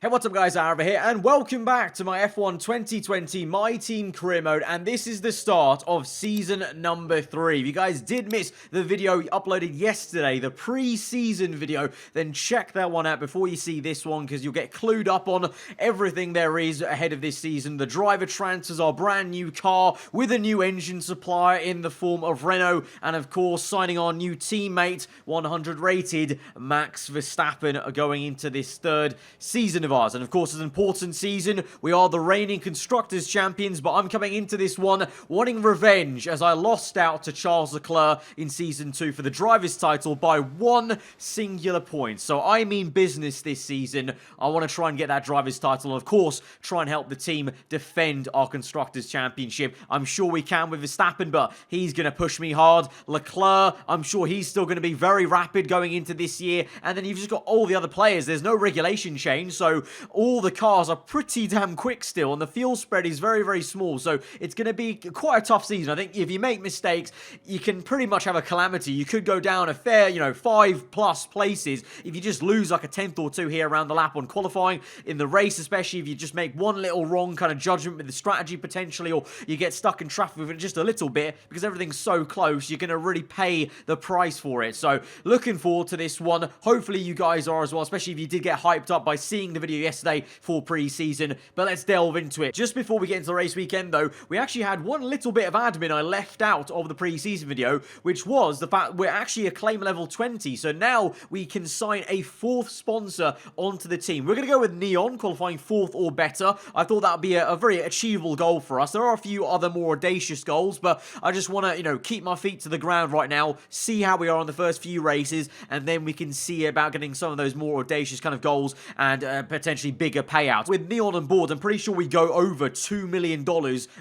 Hey, what's up guys, aarava here, and welcome back to my F1 2020 My Team Career Mode, and this is the start of Season number 3. If you guys did miss the video uploaded yesterday, the pre-season video, then check that one out before you see this one, because you'll get clued up on everything there is ahead of this season. The driver transfers, our brand new car with a new engine supplier in the form of Renault, and of course signing our new teammate, 100 rated Max Verstappen, going into this third season of ours. And of course, it's an important season. We are the reigning Constructors Champions, but I'm coming into this one wanting revenge as I lost out to Charles Leclerc in Season 2 for the Drivers' title by one singular point. So I mean business this season. I want to try and get that Drivers' title and of course, try and help the team defend our Constructors Championship. I'm sure we can with Verstappen, but he's going to push me hard. Leclerc, I'm sure he's still going to be very rapid going into this year. And then you've just got all the other players. There's no regulation change, so all the cars are pretty damn quick still, and the fuel spread is very, very small, so it's going to be quite a tough season. I think if you make mistakes, you can pretty much have a calamity. You could go down a fair, 5+ places if you just lose like a 10th or 2 here around the lap on qualifying. In the race, especially if you just make one little wrong kind of judgment with the strategy potentially, or you get stuck in traffic with it just a little bit, because everything's so close, you're going to really pay the price for it. So looking forward to this one. Hopefully you guys are as well, especially if you did get hyped up by seeing the video yesterday for pre-season. But let's delve into it. Just before we get into the race weekend though, we actually had one little bit of admin I left out of the pre-season video, which was the fact we're actually a claim level 20. So now we can sign a 4th sponsor onto the team. We're going to go with Neon, qualifying 4th or better. I thought that would be a very achievable goal for us. There are a few other more audacious goals, but I just want to, keep my feet to the ground right now, see how we are on the first few races, and then we can see about getting some of those more audacious kind of goals and potentially bigger payouts. With Neon on board, I'm pretty sure we go over $2 million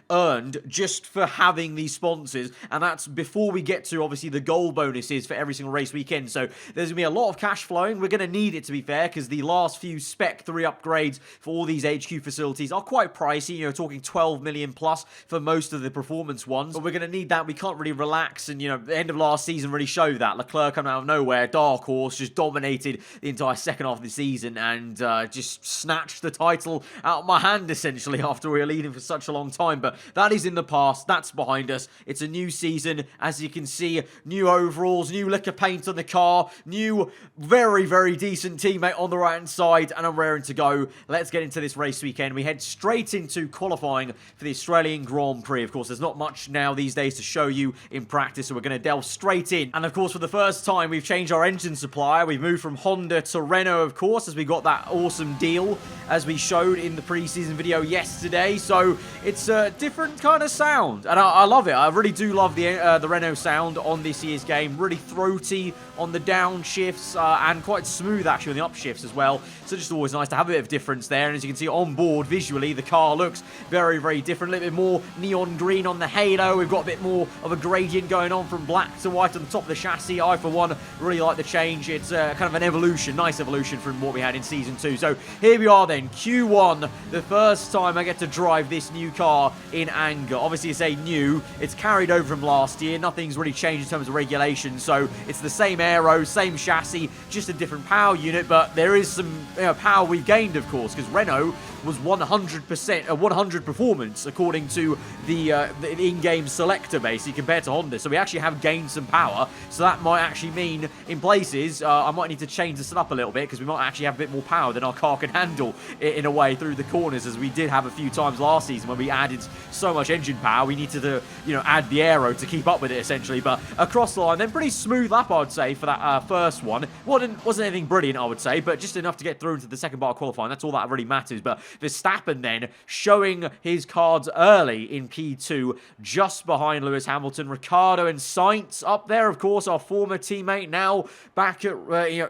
earned just for having these sponsors, and that's before we get to obviously the goal bonuses for every single race weekend. So there's gonna be a lot of cash flowing. We're gonna need it, to be fair, because the last few Spec 3 upgrades for all these HQ facilities are quite pricey, talking 12 million plus for most of the performance ones, but we're gonna need that. We can't really relax, and the end of last season really showed that. Leclerc coming out of nowhere, dark horse, just dominated the entire second half of the season and just snatched the title out of my hand essentially after we were leading for such a long time. But that is in the past, that's behind us. It's a new season, as you can see. New overalls, new liquor paint on the car, new very, very decent teammate on the right hand side, and I'm raring to go. Let's get into this race weekend. We head straight into qualifying for the Australian Grand Prix. Of course, there's not much now these days to show you in practice, so we're going to delve straight in. And of course, for the first time, we've changed our engine supplier. We've moved from Honda to Renault, of course, as we got that awesome deal as we showed in the pre-season video yesterday. So it's a different kind of sound, and I love it. I really do love the Renault sound on this year's game. Really throaty on the downshifts and quite smooth actually on the upshifts as well. So just always nice to have a bit of difference there. And as you can see on board visually, the car looks very, very different. A little bit more neon green on the halo. We've got a bit more of a gradient going on from black to white on the top of the chassis. I, for one, really like the change. It's kind of an evolution, nice evolution from what we had in Season 2. So here we are then, Q1, the first time I get to drive this new car in anger. Obviously, it's a new, it's carried over from last year. Nothing's really changed in terms of regulations, so it's the same aero, same chassis, just a different power unit, but there is some power we've gained, of course, because Renault was 100%, 100 performance according to the in-game selector basically compared to Honda. So we actually have gained some power. So that might actually mean in places I might need to change this up a little bit, because we might actually have a bit more power than our car can handle in a way through the corners, as we did have a few times last season when we added so much engine power. We needed to add the aero to keep up with it essentially. But across the line then, pretty smooth lap I would say for that first one. Wasn't anything brilliant I would say, but just enough to get through into the second part of qualifying. That's all that really matters. But Verstappen then showing his cards early in P2, just behind Lewis Hamilton. Ricciardo and Sainz up there, of course, our former teammate, now back at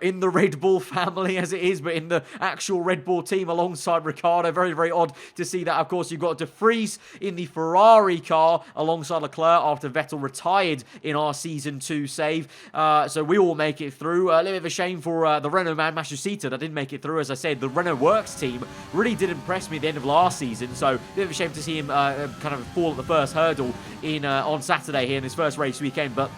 in the Red Bull family as it is, but in the actual Red Bull team alongside Ricciardo. Very, very odd to see that. Of course, you've got De Vries in the Ferrari car alongside Leclerc after Vettel retired in our Season 2 save. So we all make it through. A little bit of a shame for the Renault man, Matsushita, that didn't make it through. As I said, the Renault Works team really did impress me at the end of last season, so a bit of a shame to see him kind of fall at the first hurdle in on Saturday here in his first race weekend. But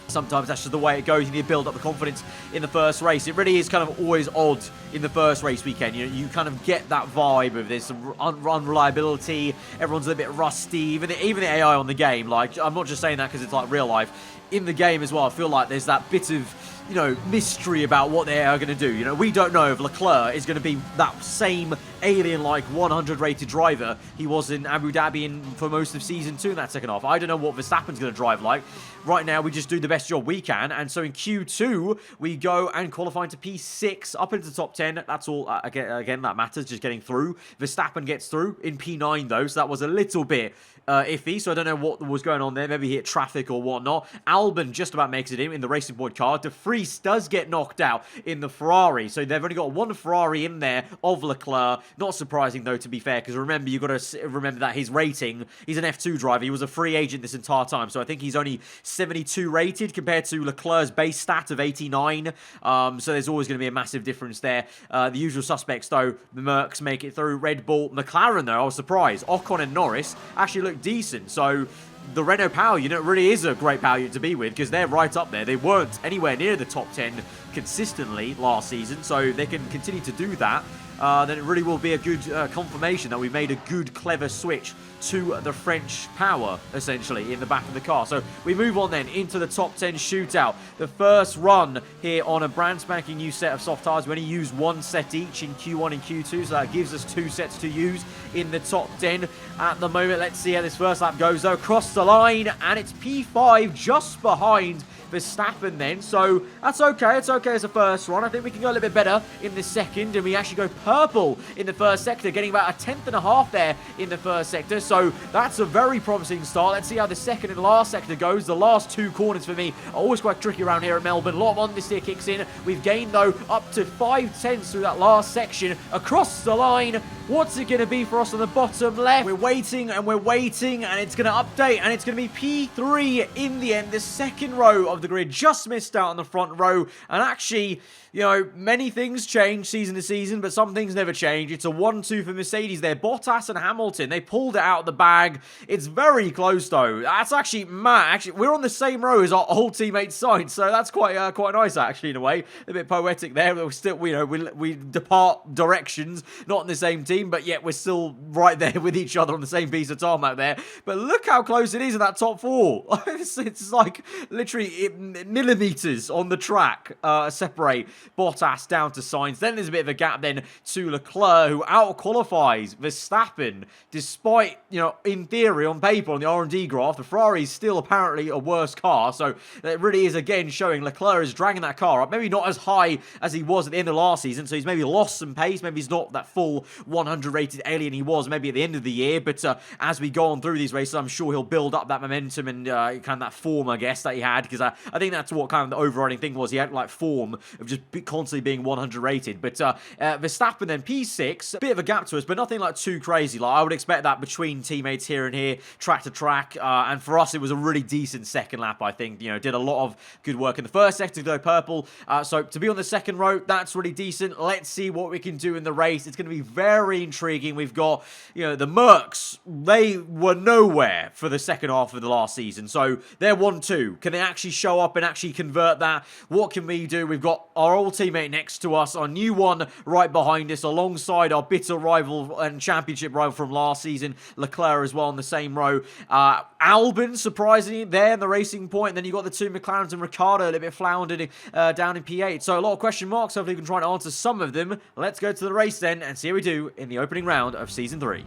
Sometimes that's just the way it goes. You need to build up the confidence in the first race. It really is kind of always odd in the first race weekend. You know, you kind of get that vibe of there's some unreliability. Everyone's a little bit rusty. Even the AI on the game. Like, I'm not just saying that because it's like real life. In the game as well, I feel like there's that bit of, you know, mystery about what they are going to do. You know, we don't know if Leclerc is going to be that same alien-like 100 rated driver he was in Abu Dhabi for most of Season 2 in that second half. I don't know what Verstappen's going to drive like. Right now, we just do the best job we can. And so in Q2, we go and qualify into P6, up into the top 10. That's all, again, that matters, just getting through. Verstappen gets through in P9, though, so that was a little bit iffy, so I don't know what was going on there. Maybe he hit traffic or whatnot. Albon just about makes it in the Racing Point car. De Vries does get knocked out in the Ferrari, so they've only got one Ferrari in there of Leclerc. Not surprising, though, to be fair, because remember, you've got to remember that his rating, he's an F2 driver. He was a free agent this entire time, so I think he's only 72 rated compared to Leclerc's base stat of 89. So there's always going to be a massive difference there. The usual suspects, though, the Mercs make it through. Red Bull, McLaren, though, I was surprised. Ocon and Norris actually look decent. So the Renault power unit really is a great power unit to be with because they're right up there. They weren't anywhere near the top 10 consistently last season, so they can continue to do that. Then it really will be a good confirmation that we made a good, clever switch to the French power, essentially, in the back of the car. So we move on then into the top 10 shootout. The first run here on a brand spanking new set of soft tires. We only use one set each in Q1 and Q2, so that gives us 2 sets to use in the top 10 at the moment. Let's see how this first lap goes, though. Across the line, and it's P5 just behind Verstappen then, so that's okay. It's okay as a first run. I think we can go a little bit better in the second, and we actually go purple in the first sector, getting about a 10th and a half there in the first sector, so that's a very promising start. Let's see how the second and last sector goes. The last 2 corners for me are always quite tricky around here at Melbourne. A lot of understeer kicks in. We've gained, though, up to 5 tenths through that last section. Across the line, what's it going to be for us on the bottom left? We're waiting, and it's going to update, and it's going to be P3 in the end. The second row of the grid just missed out on the front row, and actually, you know, many things change season to season, but some things never change. It's a 1-2 for Mercedes there. Bottas and Hamilton, they pulled it out of the bag. It's very close, though. That's actually mad. Actually, we're on the same row as our old teammates' side, so that's quite nice, actually, in a way. A bit poetic there, but we're still, you know, we depart directions, not in the same team, but yet we're still right there with each other on the same piece of tarmac there. But look how close it is in that top 4. It's like literally millimeters on the track separate Bottas down to Sainz. Then there's a bit of a gap then to Leclerc, who out-qualifies Verstappen, despite, you know, in theory, on paper, on the R&D graph, the Ferrari is still apparently a worse car. So it really is, again, showing Leclerc is dragging that car up. Maybe not as high as he was at the end of last season, so he's maybe lost some pace. Maybe he's not that full 100 rated alien he was maybe at the end of the year. But as we go on through these races, I'm sure he'll build up that momentum and kind of that form, I guess, that he had. Because I think that's what kind of the overriding thing was. He had like form of just constantly being 100 rated. But Verstappen then P6, a bit of a gap to us, but nothing like too crazy. Like I would expect that between teammates here and here, track to track. And for us, it was a really decent second lap, I think. You know, did a lot of good work in the first sector to go purple. So to be on the second row, that's really decent. Let's see what we can do in the race. It's going to be very intriguing. We've got, you know, the Mercs. They were nowhere for the second half of the last season. So they're 1-2. Can they actually show up and actually convert that? What can we do? We've got our old teammate next to us, our new one right behind us, alongside our bitter rival and championship rival from last season, Leclerc as well on the same row. Albon, surprisingly, there in the Racing Point. And then you've got the 2 McLarens and Ricciardo a little bit floundering down in P8. So a lot of question marks. Hopefully we can try and answer some of them. Let's go to the race then and see how we do in the opening round of Season 3.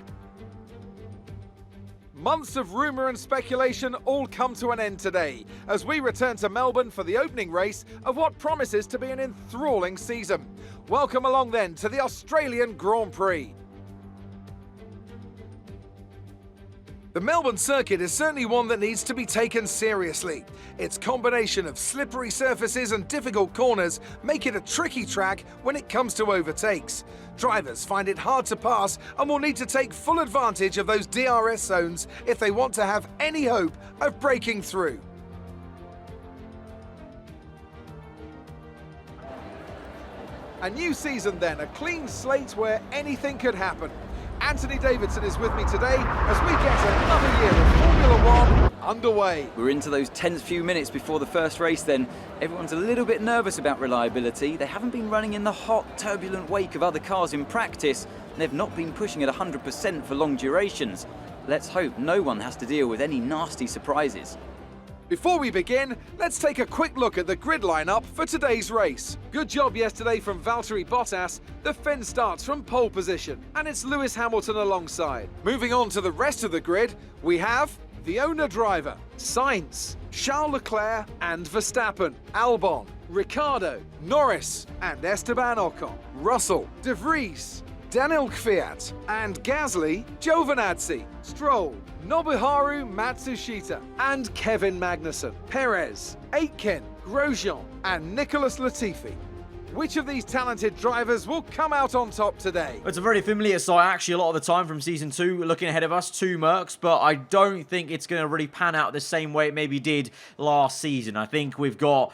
Months of rumour and speculation all come to an end today as we return to Melbourne for the opening race of what promises to be an enthralling season. Welcome along then to the Australian Grand Prix. The Melbourne circuit is certainly one that needs to be taken seriously. Its combination of slippery surfaces and difficult corners make it a tricky track when it comes to overtakes. Drivers find it hard to pass and will need to take full advantage of those DRS zones if they want to have any hope of breaking through. A new season then, a clean slate where anything could happen. Anthony Davidson is with me today as we get another year of Formula One underway. We're into those tense few minutes before the first race then. Everyone's a little bit nervous about reliability. They haven't been running in the hot, turbulent wake of other cars in practice, and they've not been pushing at 100% for long durations. Let's hope no one has to deal with any nasty surprises. Before we begin, let's take a quick look at the grid lineup for today's race. Good job yesterday from Valtteri Bottas. The Finn starts from pole position, and it's Lewis Hamilton alongside. Moving on to the rest of the grid, we have the owner driver, Sainz, Charles Leclerc and Verstappen, Albon, Ricciardo, Norris and Esteban Ocon, Russell, De Vries, Daniel Kvyat and Gasly, Giovinazzi, Stroll, Nobuharu Matsushita and Kevin Magnussen, Perez, Aitken, Grosjean and Nicholas Latifi. Which of these talented drivers will come out on top today? It's a very familiar sight, actually, a lot of the time from Season 2, looking ahead of us, 2 Mercs, but I don't think it's going to really pan out the same way it maybe did last season. I think we've got,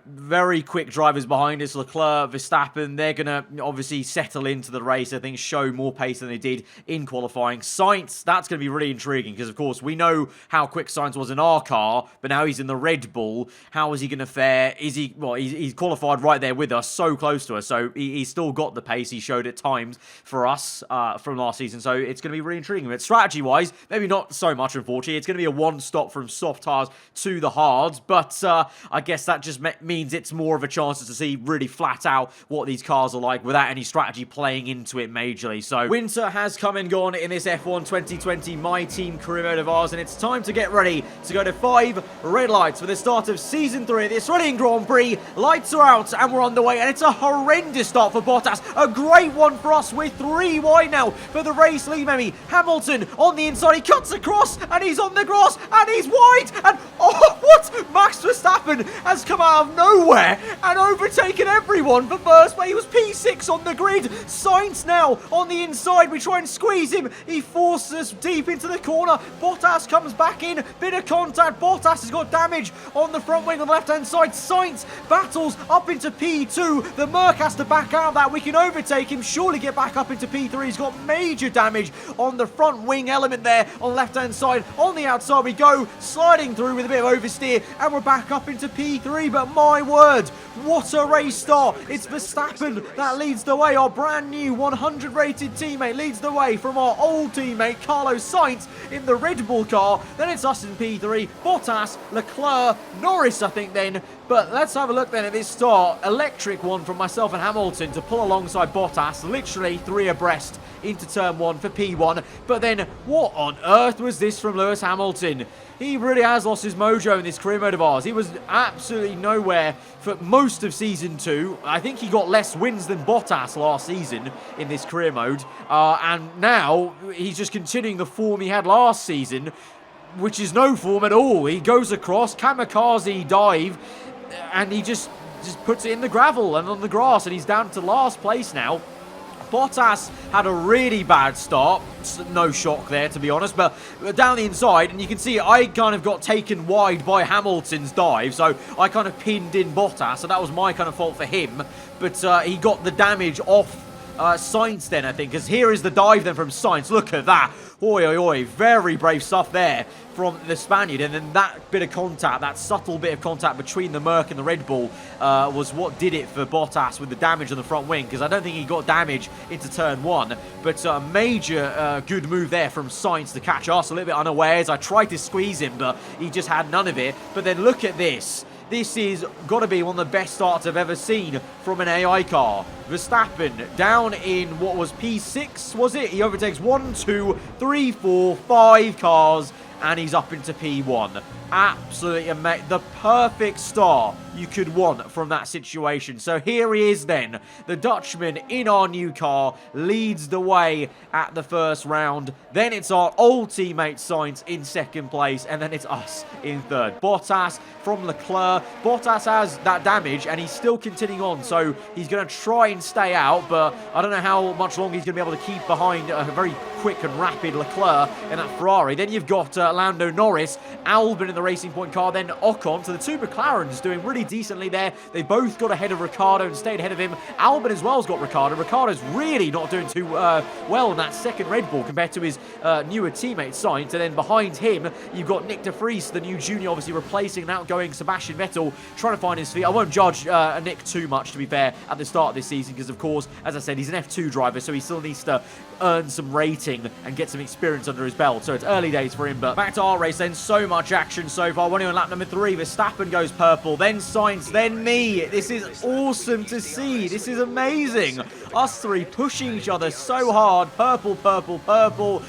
very quick drivers behind us. Leclerc, Verstappen, they're going to obviously settle into the race. I think show more pace than they did in qualifying. Sainz, that's going to be really intriguing because, of course, we know how quick Sainz was in our car, but now he's in the Red Bull. How is he going to fare? Is he, well, he's qualified right there with us, so close to us, so he's still got the pace he showed at times for us from last season, so it's going to be really intriguing. But strategy-wise, maybe not so much, unfortunately. It's going to be a one-stop from soft tires to the hards, but I guess that just means it's more of a chance to see really flat out what these cars are like without any strategy playing into it majorly. So winter has come and gone in this F1 2020 My Team career mode of ours, and it's time to get ready to go to 5 red lights for the start of Season 3 of the Australian Grand Prix. Lights are out and we're on the way, and it's a horrendous start for Bottas. A great one for us. We're 3 wide now for the race lead, maybe. Hamilton on the inside, he cuts across and he's on the grass and he's wide, and oh, what? Max Verstappen has come out of nowhere and overtaken everyone for first, but he was P6 on the grid. Sainz now on the inside. We try and squeeze him. He forces us deep into the corner. Bottas comes back in. Bit of contact. Bottas has got damage on the front wing on the left-hand side. Sainz battles up into P2. The Merc has to back out of that. We can overtake him. Surely get back up into P3. He's got major damage on the front wing element there on the left-hand side. On the outside we go, sliding through with a bit of oversteer, and we're back up into P3. But my word, what a race start. It's Verstappen that leads the way. Our brand new 100 rated teammate leads the way from our old teammate Carlos Sainz in the Red Bull car. Then it's us in P3, Bottas, Leclerc, Norris I think then. But let's have a look then at this start. Electric one from myself and Hamilton to pull alongside Bottas, literally 3 abreast into turn 1 for P1. But then what on earth was this from Lewis Hamilton? He really has lost his mojo in this career mode of ours. He was absolutely nowhere for most of Season 2. I think he got less wins than Bottas last season in this career mode. And now he's just continuing the form he had last season, which is no form at all. He goes across, kamikaze dive, and he just puts it in the gravel and on the grass, and he's down to last place now. Bottas had a really bad start. No shock there, to be honest, but down the inside, and you can see I kind of got taken wide by Hamilton's dive, so I kind of pinned in Bottas, so that was my kind of fault for him, but he got the damage off Sainz then, I think, because here is the dive then from Sainz. Look at that. Oi, oi, oi. Very brave stuff there from the Spaniard. And then that bit of contact, that subtle bit of contact between the Merc and the Red Bull was what did it for Bottas with the damage on the front wing, because I don't think he got damage into turn 1. But a major good move there from Sainz to catch us a little bit unawares. I tried to squeeze him, but he just had none of it. But then look at this. This is got to be one of the best starts I've ever seen from an AI car. Verstappen down in what was P6, was it? He overtakes 1, 2, 3, 4, 5 cars, and he's up into P1. Absolutely amazing. The perfect start you could want from that situation. So here he is then. The Dutchman in our new car leads the way at the first round. Then it's our old teammate Sainz in second place. And then it's us in third. Bottas from Leclerc. Bottas has that damage and he's still continuing on. So he's going to try and stay out. But I don't know how much longer he's going to be able to keep behind a very quick and rapid Leclerc in that Ferrari. Then you've got Lando Norris. Albon in the Racing Point car, then Ocon. So the two McLarens doing really decently there. They both got ahead of Ricciardo and stayed ahead of him. Albon as well has got Ricciardo. Ricciardo's really not doing too well in that second Red Bull compared to his newer teammate Sainz. And then behind him, you've got Nick de Vries, the new junior, obviously replacing an outgoing Sebastian Vettel, trying to find his feet. I won't judge Nick too much, to be fair, at the start of this season, because of course, as I said, he's an F2 driver, so he still needs to earn some rating and get some experience under his belt. So it's early days for him. But back to our race then. So much action so far. We're only on lap number 3. Verstappen goes purple, then Sainz, then me. This is awesome to see. This is amazing. Us three pushing each other so hard. Purple, purple, purple.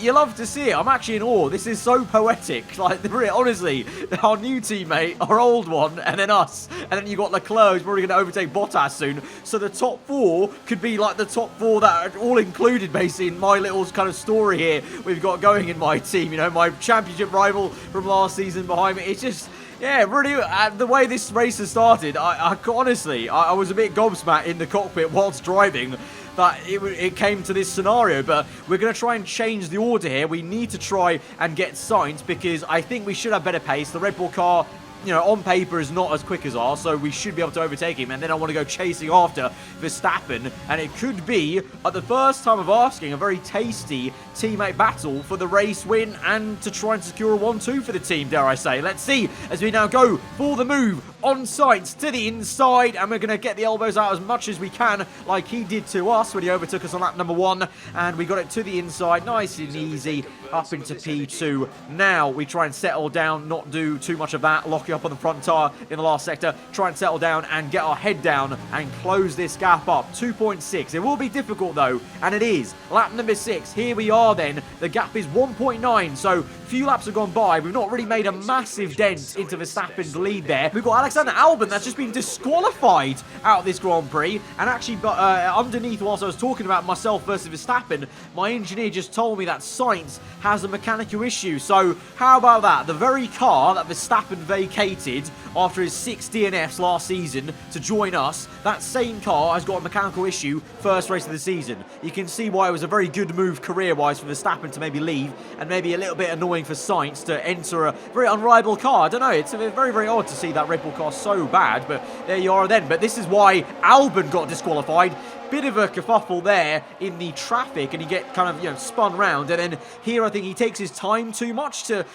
You love to see it. I'm actually in awe. This is so poetic. Like, honestly, our new teammate, our old one, and then us. And then you got Leclerc, who's probably going to overtake Bottas soon. So the top 4 could be like the top 4 that are all included, basically, in my little kind of story here we've got going in my team. You know, my championship rival from last season behind me. It's just... yeah, really, the way this race has started, I honestly, I was a bit gobsmacked in the cockpit whilst driving that it came to this scenario, but we're going to try and change the order here. We need to try and get Sainz because I think we should have better pace. The Red Bull car, you know, on paper is not as quick as ours, so we should be able to overtake him. And then I want to go chasing after Verstappen, and it could be, at the first time of asking, a very tasty teammate battle for the race win and to try and secure a 1-2 for the team, dare I say. Let's see as we now go for the move on Sainz to the inside, and we're going to get the elbows out as much as we can, like he did to us when he overtook us on lap number 1, and we got it to the inside, nice and easy, up into P2. Now we try and settle down, not do too much of that, lock up on the front tyre in the last sector, try and settle down and get our head down and close this gap up. 2.6. It will be difficult though, and it is. Lap number 6. Here we are then. The gap is 1.9, so few laps have gone by. We've not really made a massive dent into Verstappen's lead there. We've got Alexander Albon that's just been disqualified out of this Grand Prix, and actually underneath, whilst I was talking about myself versus Verstappen, my engineer just told me that Sainz has a mechanical issue. So how about that? The very car that Verstappen vacated after his 6 DNFs last season to join us, that same car has got a mechanical issue first race of the season. You can see why it was a very good move career-wise for Verstappen to maybe leave, and maybe a little bit annoying for Sainz to enter a very unrivaled car. I don't know, it's very, very odd to see that Red Bull car so bad, but there you are then. But this is why Albon got disqualified. Bit of a kerfuffle there in the traffic, and he get kind of, you know, spun round. And then here I think he takes his time too much to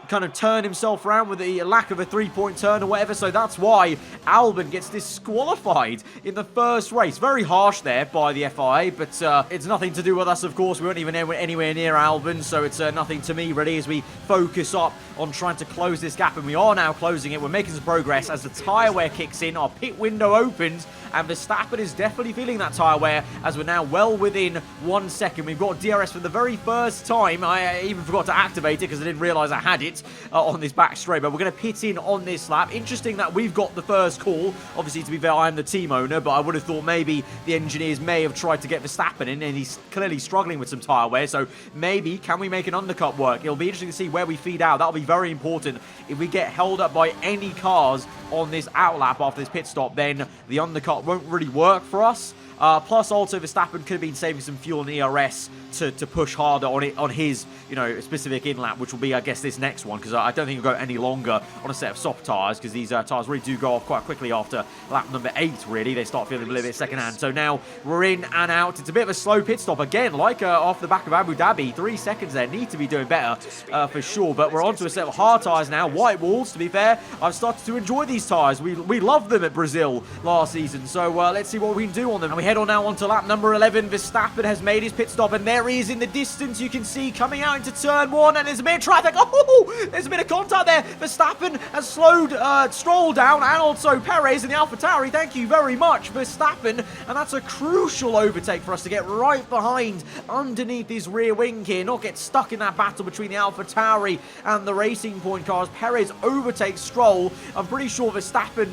kind of turn himself around with the lack of a 3-point turn or whatever. So that's why Albon gets disqualified in the first race. Very harsh there by the FIA, but it's nothing to do with us, of course. We weren't even anywhere near Albon, so it's nothing to me really as we focus up on trying to close this gap, and we are now closing it. We're making some progress as the tyre wear kicks in. Our pit window opens, and Verstappen is definitely feeling that tyre wear as we're now well within 1 second. We've got DRS for the very first time. I even forgot to activate it because I didn't realise I had it on this back straight, but we're going to pit in on this lap. Interesting that we've got the first call. Obviously, to be fair, I am the team owner, but I would have thought maybe the engineers may have tried to get Verstappen in, and he's clearly struggling with some tyre wear, so maybe can we make an undercut work? It'll be interesting to see where we feed out. That'll be very important. If we get held up by any cars on this outlap after this pit stop, then the undercut won't really work for us. Plus, also, Verstappen could have been saving some fuel in ERS to push harder on his, you know, specific in-lap, which will be, I guess, this next one, because I don't think it'll go any longer on a set of soft tyres, because these tyres really do go off quite quickly after lap number 8, really. They start feeling a little bit second-hand. So now we're in and out. It's a bit of a slow pit stop, again, like off the back of Abu Dhabi. 3 seconds there. Need to be doing better, for sure. But we're onto a set of hard tyres now. White walls, to be fair. I've started to enjoy these tyres. We loved them at Brazil last season. So let's see what we can do on them. And we head on now onto lap number 11. Verstappen has made his pit stop, and there he is in the distance. You can see coming out into turn 1, and there's a bit of traffic. Oh, there's a bit of contact there. Verstappen has slowed Stroll down, and also Perez in the AlphaTauri. Thank you very much, Verstappen. And that's a crucial overtake for us to get right behind underneath his rear wing here, not get stuck in that battle between the AlphaTauri and the Racing Point cars. Perez overtakes Stroll. I'm pretty sure Verstappen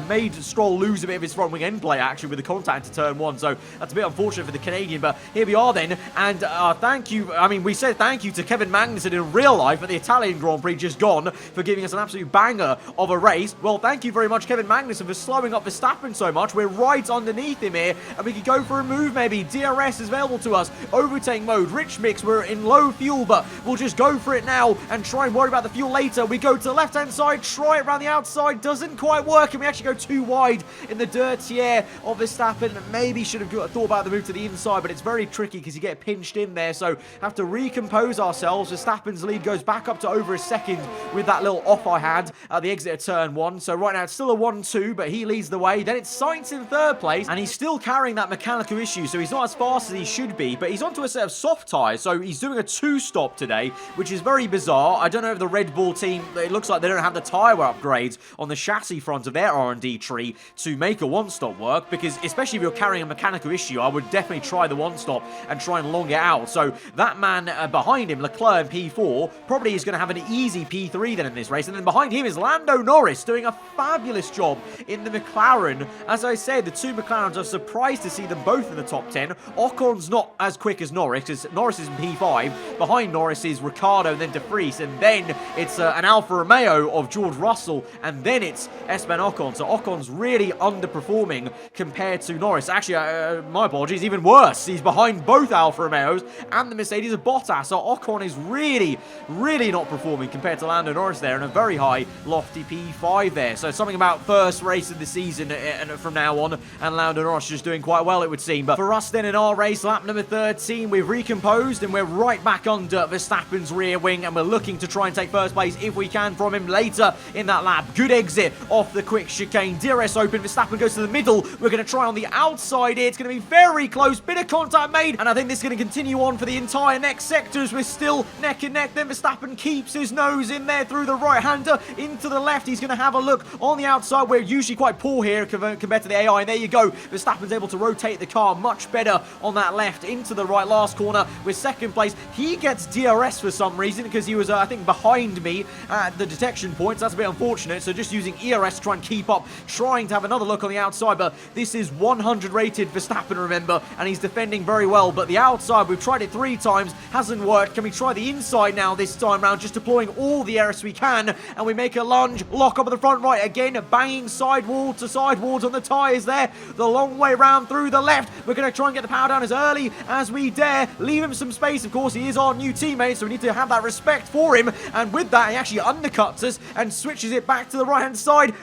made Stroll lose lose a bit of his front wing end play, actually, with the contact into turn 1. So that's a bit unfortunate for the Canadian. But here we are then. And thank you. I mean, we said thank you to Kevin Magnussen in real life at the Italian Grand Prix just gone for giving us an absolute banger of a race. Well, thank you very much, Kevin Magnussen, for slowing up Verstappen so much. We're right underneath him here, and we could go for a move maybe. DRS is available to us. Overtake mode, rich mix. We're in low fuel, but we'll just go for it now and try and worry about the fuel later. We go to the left-hand side, try it around the outside, doesn't quite work, and we actually go too wide in the dirty air of Verstappen. Maybe should have thought about the move to the inside, but it's very tricky because you get pinched in there, so have to recompose ourselves. Verstappen's lead goes back up to over a second with that little off I had at the exit of turn 1. So right now it's still a 1-2, but he leads the way. Then it's Sainz in third place, and he's still carrying that mechanical issue, so he's not as fast as he should be, but he's onto a set of soft tyres, so he's doing a 2-stop today, which is very bizarre. I don't know if the Red Bull team, it looks like they don't have the tyre upgrades on the chassis front of their R&D tree to make a 1-stop work, because especially if you're carrying a mechanical issue, I would definitely try the 1-stop and try and long it out. So that man behind him, Leclerc in P4, probably is going to have an easy P3 then in this race, and then behind him is Lando Norris doing a fabulous job in the McLaren. As I said, the two McLarens are surprised to see them both in the top 10. Ocon's not as quick as Norris, because Norris is in P5. Behind Norris is Ricciardo, and then De Vries, and then it's an Alfa Romeo of George Russell, and then it's Esteban Ocon. So Ocon's really underperforming compared to Norris. Actually, my apologies, even worse. He's behind both Alfa Romeos and the Mercedes of Bottas. So Ocon is really, really not performing compared to Lando Norris there, and a very high, lofty P5 there. So something about first race of the season and from now on, and Lando Norris just doing quite well, it would seem. But for us then in our race, lap number 13, we've recomposed, and we're right back under Verstappen's rear wing, and we're looking to try and take first place if we can from him later in that lap. Good exit off the quick chicane. DRS open. Verstappen goes to the middle. We're going to try on the outside here. It's going to be very close. Bit of contact made, and I think this is going to continue on for the entire next sectors. We're still neck and neck. Then Verstappen keeps his nose in there through the right-hander into the left. He's going to have a look on the outside. We're usually quite poor here compared to the AI, and there you go. Verstappen's able to rotate the car much better on that left into the right last corner with second place. He gets DRS for some reason because he was, I think, behind me at the detection points. That's a bit unfortunate, so just using ERS to try and keep up, trying to have another look on the outside, but this is 100 rated Verstappen, remember, and he's defending very well. But the outside, we've tried it 3 times, hasn't worked. Can we try the inside now this time round, just deploying all the ERS we can, and we make a lunge, lock up at the front right again, banging sidewall to sidewalls on the tyres there, the long way round through the left. We're going to try and get the power down as early as we dare, leave him some space. Of course, he is our new teammate, so we need to have that respect for him, and with that, he actually undercuts us and switches it back to the right-hand side.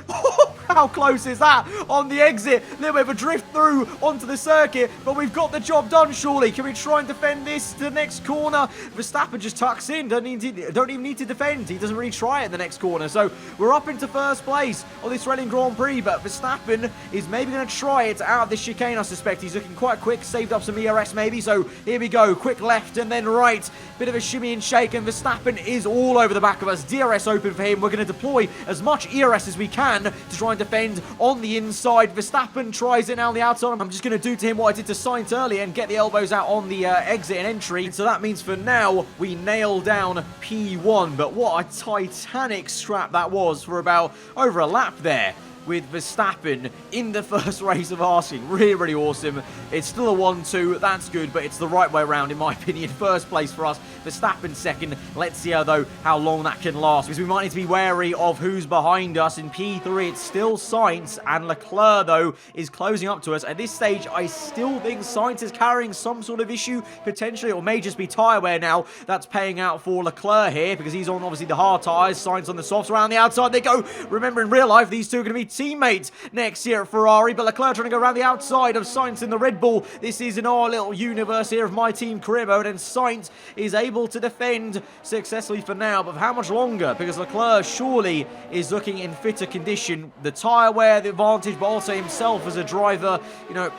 How close is that on the exit? A little bit of a drift through onto the circuit, but we've got the job done, surely. Can we try and defend this to the next corner? Verstappen just tucks in, don't even need to defend. He doesn't really try it in the next corner, so we're up into first place of this Australian Grand Prix, but Verstappen is maybe going to try it out of this chicane, I suspect. He's looking quite quick, saved up some ERS maybe, so here we go. Quick left and then right. Bit of a shimmy and shake, and Verstappen is all over the back of us. DRS open for him. We're going to deploy as much ERS as we can to try and defend on the inside. Verstappen tries it now on the outside. I'm just going to do to him what I did to Sainz earlier and get the elbows out on the exit and entry. So that means for now, we nail down P1. But what a titanic scrap that was for about over a lap there, with Verstappen in the first race of asking. Really, really awesome. It's still a 1-2. That's good, but it's the right way around, in my opinion. First place for us. Verstappen second. Let's see how long that can last, because we might need to be wary of who's behind us. In P3, it's still Sainz, and Leclerc, though, is closing up to us. At this stage, I still think Sainz is carrying some sort of issue, potentially, or may just be tyre wear now. That's paying out for Leclerc here, because he's on, obviously, the hard tyres. Sainz on the softs. Around the outside they go. Remember, in real life, these two are going to be teammates next year at Ferrari, but Leclerc trying to go around the outside of Sainz in the Red Bull. This is in our little universe here of my team career mode, and Sainz is able to defend successfully for now, but for how much longer? Because Leclerc surely is looking in fitter condition. The tyre wear, the advantage, but also himself as a driver, you know,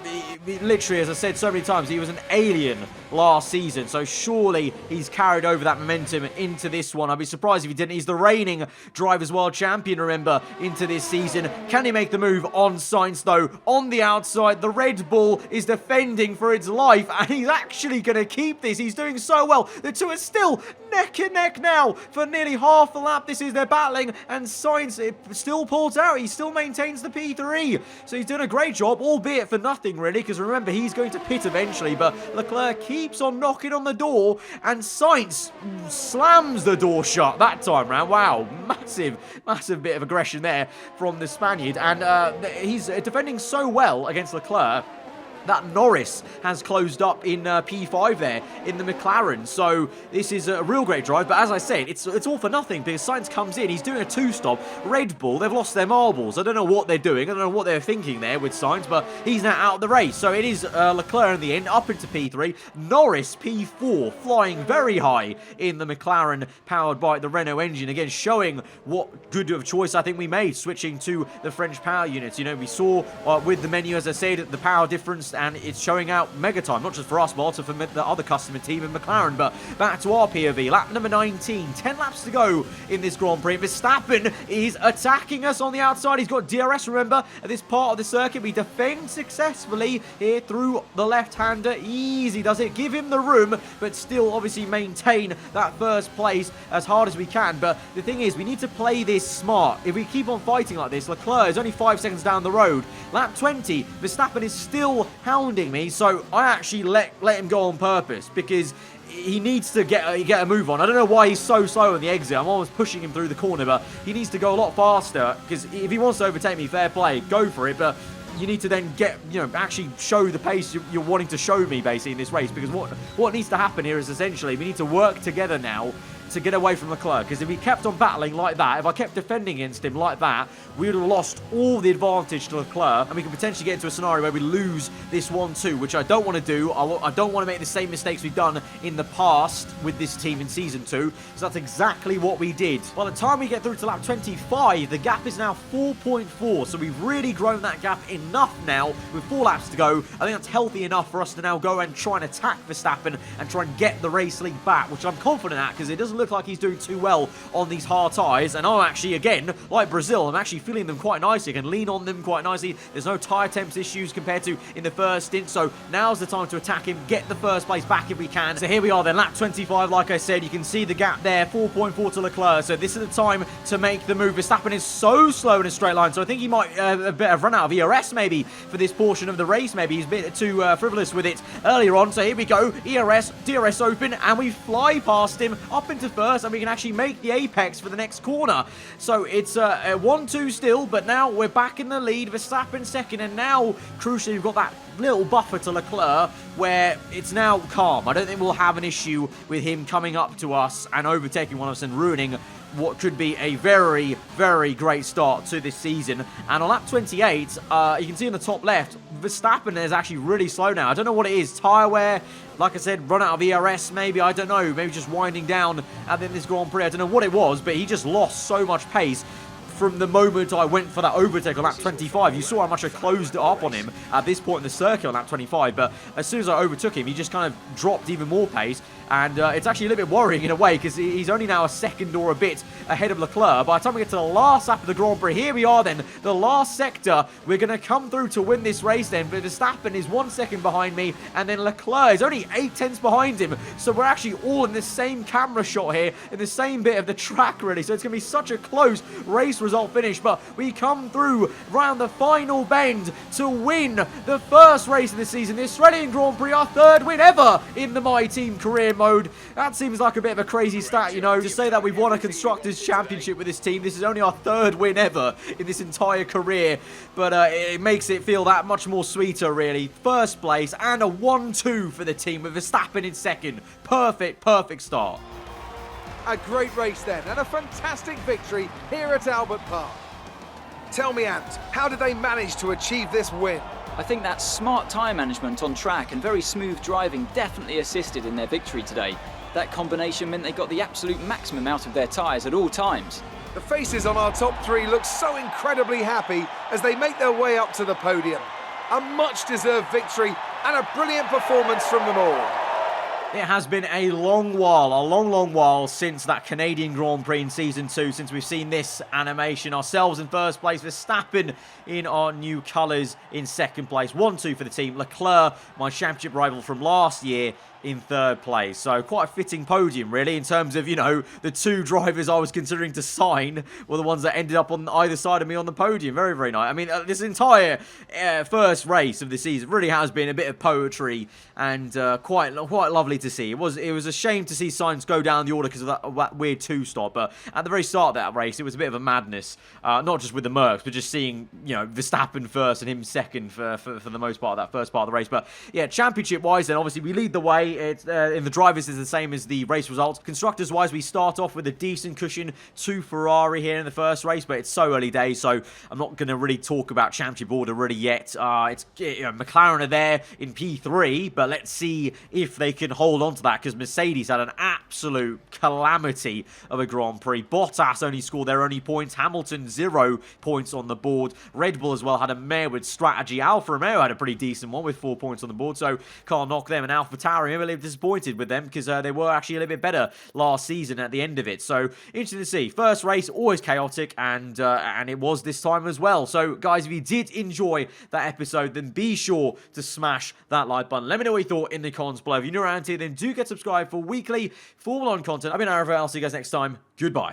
literally, as I said so many times, he was an alien last season, so surely he's carried over that momentum into this one. I'd be surprised if he didn't. He's the reigning Drivers' World Champion, remember, into this season. Can he make the move on Sainz, though? On the outside, the Red Bull is defending for its life, and he's actually going to keep this. He's doing so well. The two are still neck and neck now for nearly half the lap. This is their battling, and Sainz still pulls out. He still maintains the P3. So he's doing a great job, albeit for nothing, really, because remember, he's going to pit eventually, but Leclerc keeps on knocking on the door, and Sainz slams the door shut that time round. Wow, massive bit of aggression there from the Spaniard, and he's defending so well against Leclerc that Norris has closed up in P5 there in the McLaren. So this is a real great drive, but as I said, it's all for nothing because Sainz comes in, he's doing a two-stop. Red Bull, they've lost their marbles. I don't know what they're doing, I don't know what they're thinking there with Sainz, but he's now out of the race. So it is Leclerc in the end, up into P3. Norris, P4, flying very high in the McLaren, powered by the Renault engine. Again, showing what good of choice I think we made, switching to the French power units. You know, we saw with the menu, as I said, the power difference, and it's showing out mega time, not just for us, but also for the other customer team in McLaren. But back to our POV, lap number 19, 10 laps to go in this Grand Prix. Verstappen is attacking us on the outside. He's got DRS, remember, at this part of the circuit. We defend successfully here through the left-hander. Easy does it, give him the room, but still obviously maintain that first place as hard as we can. But the thing is, we need to play this smart. If we keep on fighting like this, Leclerc is only 5 seconds down the road. Lap 20, Verstappen is still hounding me, so I actually let him go on purpose because he needs to get a move on. I don't know why he's so slow on the exit. I'm almost pushing him through the corner, but he needs to go a lot faster because if he wants to overtake me, fair play, go for it, but you need to then get, actually show the pace you're wanting to show me basically in this race, because what needs to happen here is essentially we need to work together now to get away from Leclerc, because if we kept on battling like that, if I kept defending against him like that, we would have lost all the advantage to Leclerc, and we could potentially get into a scenario where we lose this 1-2, which I don't want to do. I don't want to make the same mistakes we've done in the past with this team in Season 2, so that's exactly what we did. By the time we get through to lap 25, the gap is now 4.4, so we've really grown that gap enough now with 4 laps to go. I think that's healthy enough for us to now go and try and attack Verstappen and try and get the race lead back, which I'm confident at, because it doesn't look like he's doing too well on these hard tyres, and I'm actually, again, like Brazil, I'm actually feeling them quite nicely. I can lean on them quite nicely. There's no tyre temps issues compared to in the first stint, so now's the time to attack him, get the first place back if we can. So here we are then, lap 25, like I said, you can see the gap there, 4.4 to Leclerc, so this is the time to make the move. Verstappen is so slow in a straight line, so I think he might have run out of ERS maybe for this portion of the race. Maybe he's a bit too frivolous with it earlier on, so here we go, ERS, DRS open, and we fly past him up into first, and we can actually make the apex for the next corner. So it's a 1-2 still, but now we're back in the lead. Verstappen second, and now crucially we've got that little buffer to Leclerc where it's now calm. I don't think we'll have an issue with him coming up to us and overtaking one of us and ruining what could be a very, very great start to this season. And on lap 28, you can see on the top left, Verstappen is actually really slow now. I don't know what it is. Tyre wear, like I said, run out of ERS maybe, I don't know. Maybe just winding down at this Grand Prix. I don't know what it was, but he just lost so much pace from the moment I went for that overtake on lap 25. You saw how much I closed it up on him at this point in the circuit on lap 25, but as soon as I overtook him, he just kind of dropped even more pace, and it's actually a little bit worrying in a way, because he's only now a second or a bit ahead of Leclerc. By the time we get to the last lap of the Grand Prix, here we are then, the last sector, we're going to come through to win this race then, but Verstappen is 1 second behind me, and then Leclerc is only 8/10 behind him, so we're actually all in the same camera shot here, in the same bit of the track really, so it's going to be such a close race result finish, but we come through round the final bend to win the first race of the season, the Australian Grand Prix, our third win ever in the My Team career mode. That seems like a bit of a crazy stat, to say that we've won a Constructors' Championship with this team. This is only our third win ever in this entire career, but it makes it feel that much more sweeter really. First place and a 1-2 for the team with Verstappen in second. Perfect start. A great race then, and a fantastic victory here at Albert Park. Tell me, Ant, how did they manage to achieve this win? I think that smart tyre management on track and very smooth driving definitely assisted in their victory today. That combination meant they got the absolute maximum out of their tyres at all times. The faces on our top three look so incredibly happy as they make their way up to the podium. A much-deserved victory and a brilliant performance from them all. It has been a long while since that Canadian Grand Prix in Season 2, since we've seen this animation. Ourselves in first place, Verstappen in our new colours in second place. 1-2 for the team. Leclerc, my championship rival from last year, in third place. So quite a fitting podium, really, in terms of, you know, the two drivers I was considering to sign were the ones that ended up on either side of me on the podium. Very, very nice. I mean, this entire first race of the season really has been a bit of poetry and quite lovely to see. It was a shame to see Sainz go down the order because of that weird two-stop, but at the very start of that race, it was a bit of a madness. Not just with the Mercs, but just seeing, you know, Verstappen first and him second for the most part of that first part of the race. But yeah, championship-wise, then obviously we lead the way. It's in the drivers is the same as the race results. Constructors-wise, we start off with a decent cushion to Ferrari here in the first race, but it's so early days, so I'm not going to really talk about championship order really yet. It's you know, McLaren are there in P3, but let's see if they can hold on to that, because Mercedes had an absolute calamity of a Grand Prix. Bottas only scored their only points. Hamilton 0 points on the board. Red Bull as well had a mare with strategy. Alfa Romeo had a pretty decent one with 4 points on the board, so can't knock them. And AlphaTauri, I'm a little disappointed with them because they were actually a little bit better last season at the end of it. So interesting to see. First race, always chaotic, and it was this time as well. So guys, if you did enjoy that episode, then be sure to smash that like button. Let me know what you thought in the comments below. If you're new around here, then do get subscribed for weekly Formula 1 content. I've been aarava. I'll see you guys next time. Goodbye.